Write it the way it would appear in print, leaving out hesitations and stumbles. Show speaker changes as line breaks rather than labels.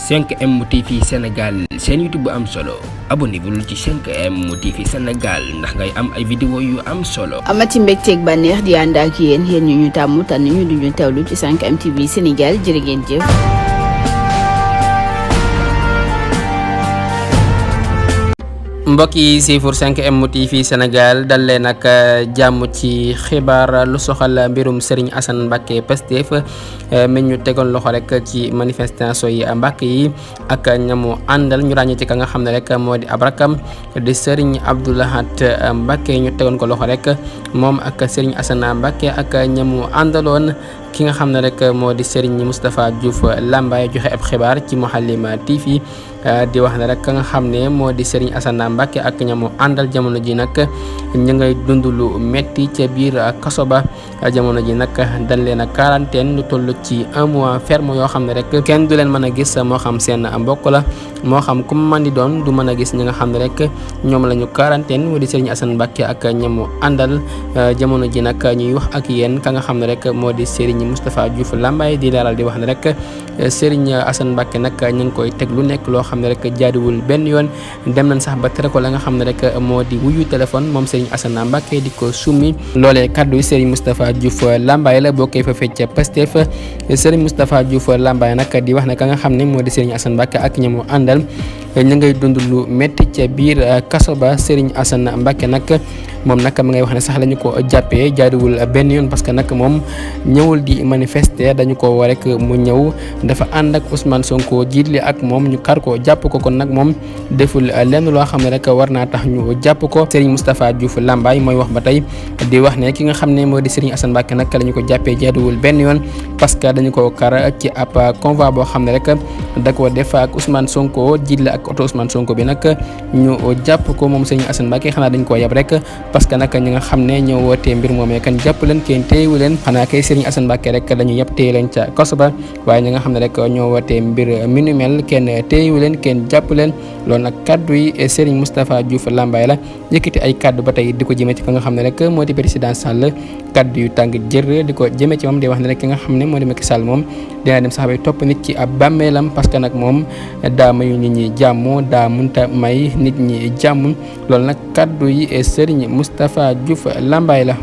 5M TV Sénégal seen YouTube bu am solo abonnez-vous ci 5M TV Sénégal ndax ngay am ay vidéo yu am solo.
amati mbégteeg bànneex di ànd ak yéen ñu tàmm tànn ñu duñu teewlu ci 5M TV Sénégal jërë ngeen jëf.
mbokk yi siifur 5M TV Sénégal dal leen ak jàmm ci xibaar lu soxal mbirum Serigne Assane Mbacké Pastef mi ñu tegoon loxo rek ci manifestation yi Mbacké yi ak ñamu àndal ñu ràññee ci ka nga xam ne rek moo di ab rakam di Serigne Abdou Lahad Mbacké ñu tegoon ko loxo rek moom ak Serigne Assane Mbacké ak ñamu àndaloon. ki nga xam ne rek moo di Serigne Moustapha Diouf Lambaye joxe ab xibaar ci Mouhalim TV di wax ne rek ka nga xam ne moo di Serigne Assane Mbacké ak ñamu àndal jamono ji nag ñu ngay dund lu metti ca biir kaso ba jamono ji nag dañ leen a quarantaine lu toll ci 1 mois ferme yoo xam ne rek kenn du leen mën a gis moo xam seen mbokk la moo xam ku mu mën di doon du mën a gis ñi nga xam ne rek ñoom la ñu quarantaine moo di Serigne Assane Mbacké ak ñamu àndal jamono ji nag ñuy wax ak yéen ka nga xam ne rek moo di Serigne Moustapha Diouf Lambaye di leeral di wax ne rek Serigne Assane Mbacké nag ñu ngi koy teg lu nekk loo xam ne rek jaadiwul benn yoon dem nañ sax ba tere ko la nga xam ne rek moo di wuyu téléphone moom Serigne Assane Mbacké di ko summi loolee kaddu Serigne Moustapha Diouf Lambaye la bokkee fa fecc Pastef Serigne Moustapha Diouf Lambaye nag di wax ne ka nga xam ne moo di Serigne Assane Mbacké ak ñamu àndal ñu ngay dund lu métti ca biir kaso ba Serigne Assane Mbacké nag moom nag ma ngay wax ne sax lañu ko jàppee jaadiwul benn yoon parce que nag moom ñëwul di manifester dañu ko war rek mu ñëw dafa ànd ak Ousmane Sonko jiitli ak moom ñu kar ko jàpp ko kon nag moom deful lenn loo xam ne rek war naa tax ñu jàpp ko Serigne Moustapha Diouf Lambaye mooy wax ba tey di wax ne ki nga xam ne moo di Serigne Assane Mbacké nag lañu ko jàppee jaadiwul benn yoon parce que dañu ko kar ci ab convoi boo xam ne rek da ko def ak Ousmane Sonko jiitli ak oto Ousmane Sonko bi nag ñu jàpp ko moom Serigne Assane Mbacké xanaa dañ ko yab rek parce que nag ñi nga xam ne ñoo wootee mbir moomee kan jàpp leen kenn téyewu leen xanaa kay Serigne Assane Mbacké rek dañu yëpp téye leen ca kaso ba waaye ñi nga xam ne rek ñoo wootee mbir mi nu mel kenn téyewu leen kenn jàpp leen loolu nag kaddu yi Serigne Moustapha Diouf Lambaye la yëkkati ay kaddu ba tey di ko jëmee ci ka nga xam ne rek moo di président Sall kaddu yu tàng jër di ko jëmee ci moom di wax ne rek ki nga xam ne moo di Macky Sall moom dina dem sax bay topp nit ci ab bàmmeelam parce que nag moom daa mayu nit ñi jàmm daa munta may nit ñi jàmm loolu nag kaddu yi Serigne Moustapha Diouf Lambaye la